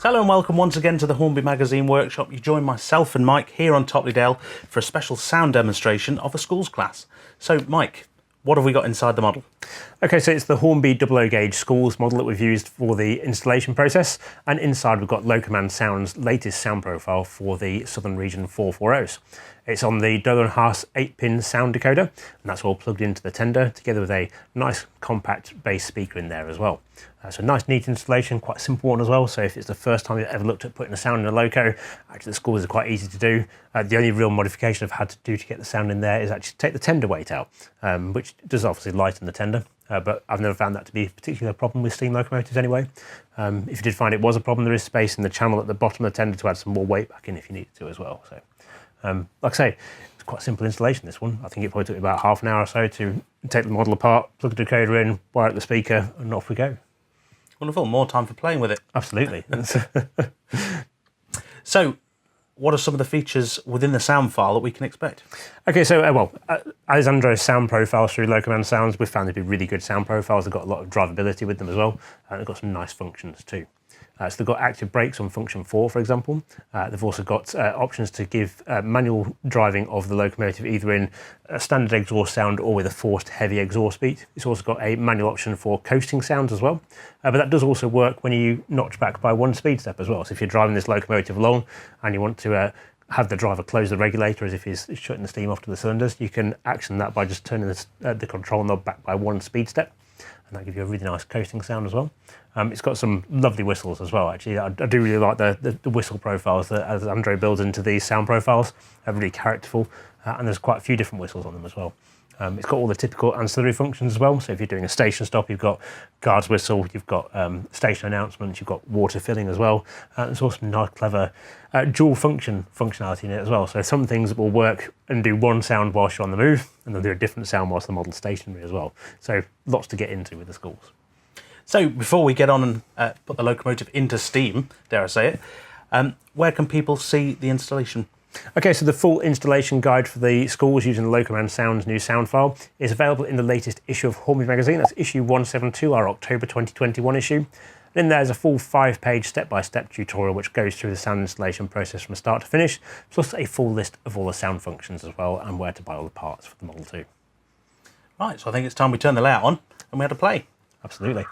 Hello and welcome once again to the Hornby Magazine Workshop. You join myself and Mike here on Topley for a special sound demonstration of a schools class. So Mike, what have we got inside the model? Okay, so it's the Hornby 00 gauge schools model that we've used for the installation process, and inside we've got Locoman Sounds' latest sound profile for the Southern Region 440s. It's on the Dolan Haas 8-pin sound decoder, and that's all plugged into the tender, together with a nice compact bass speaker in there as well. So nice neat installation, quite a simple one as well, so if it's the first time you've ever looked at putting a sound in a loco, actually the schools are quite easy to do. The only real modification I've had to do to get the sound in there is actually take the tender weight out, which does obviously lighten the tender. But I've never found that to be a particular problem with steam locomotives anyway. If you did find it was a problem, there is space in the channel at the bottom of the tender to add some more weight back in if you needed to as well. So, like I say, it's quite a simple installation, this one. I think it probably took me about half an hour or so to take the model apart, plug the decoder in, wire up the speaker, and off we go. Wonderful, more time for playing with it. Absolutely. So, what are some of the features within the sound file that we can expect? Okay, so Alessandro's sound profiles through Locoman Sounds, we've found to be really good sound profiles. They've got a lot of drivability with them as well, and they've got some nice functions too. So they've got active brakes on function 4, for example. They've also got options to give manual driving of the locomotive either in a standard exhaust sound or with a forced heavy exhaust beat. It's also got a manual option for coasting sounds as well. But that does also work when you notch back by 1 speed step as well. So if you're driving this locomotive along and you want to have the driver close the regulator as if he's shutting the steam off to the cylinders, you can action that by just turning the control knob back by 1 speed step. And that gives you a really nice coasting sound as well. It's got some lovely whistles as well, actually. I do really like the whistle profiles that Alessandro builds into these sound profiles. They're really characterful, and there's quite a few different whistles on them as well. It's got all the typical ancillary functions as well. So if you're doing a station stop, you've got guard's whistle, you've got station announcements, you've got water filling as well. There's also nice, clever dual functionality in it as well. So some things will work and do one sound whilst you're on the move, and they'll do a different sound whilst the model's stationary as well. So lots to get into with the schools. So before we get on and put the locomotive into steam, dare I say it, where can people see the installation? Okay, so the full installation guide for the schools using the Locoman Sounds new sound file is available in the latest issue of Hornby Magazine. That's issue 172, our October 2021 issue. And in there's a full 5-page step-by-step tutorial which goes through the sound installation process from start to finish, plus a full list of all the sound functions as well and where to buy all the parts for the model too. Right, so I think it's time we turn the layout on and we had to play. Absolutely.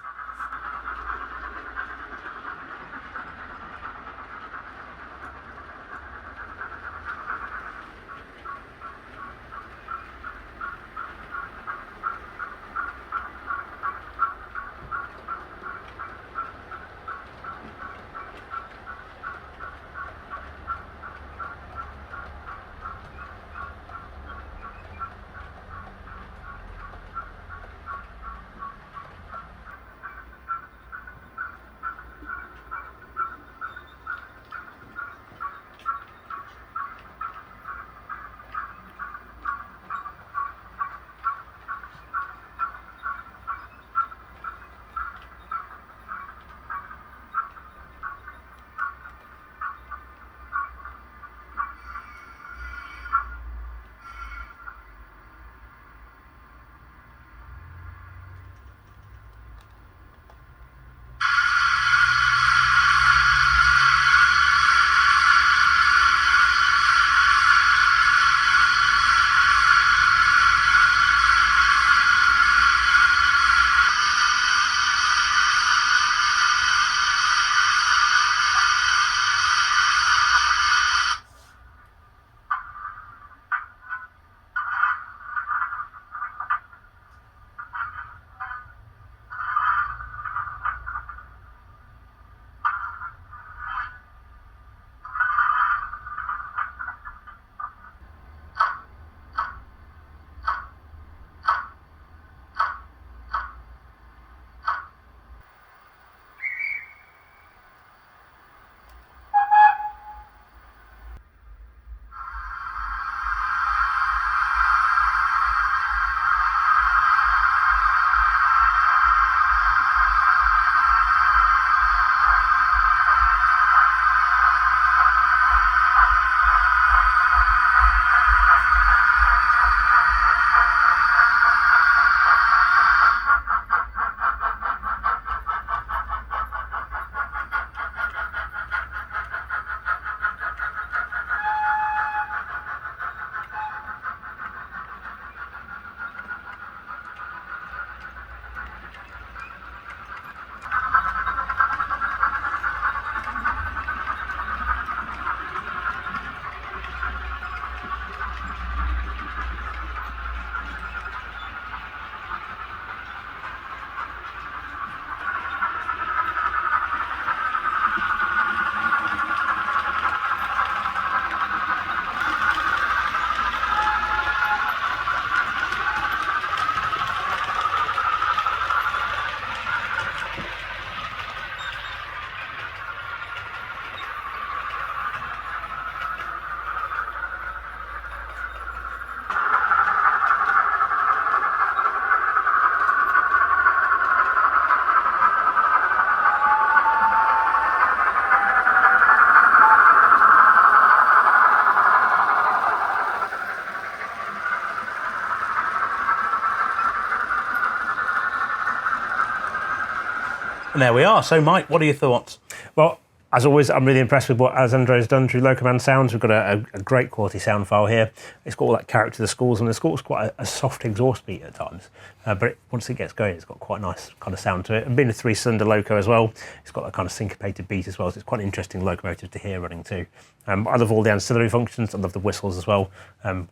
And there we are. So, Mike, what are your thoughts? Well, as always, I'm really impressed with what Alessandro's done through Locoman Sounds. We've got a great quality sound file here. It's got all that character of the schools, and the school's quite a soft exhaust beat at times. But once it gets going, it's got quite a nice kind of sound to it. And being a 3-cylinder loco as well, it's got that kind of syncopated beat as well. So it's quite an interesting locomotive to hear running too. I love all the ancillary functions. I love the whistles as well.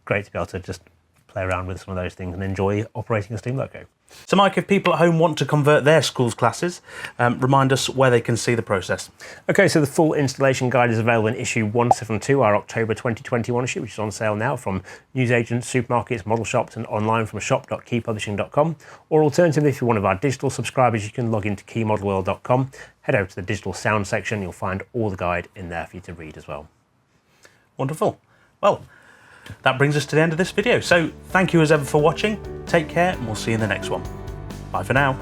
Great to be able to just play around with some of those things and enjoy operating a steam loco. So, Mike, if people at home want to convert their schools classes, remind us where they can see the process. Okay, so the full installation guide is available in issue 172, our October 2021 issue, which is on sale now from newsagents, supermarkets, model shops, and online from shop.keypublishing.com. Or alternatively, if you're one of our digital subscribers, you can log into keymodelworld.com, head over to the digital sound section, you'll find all the guide in there for you to read as well. Wonderful. Well, that brings us to the end of this video. So thank you as ever for watching. Take care, and we'll see you in the next one. Bye for now.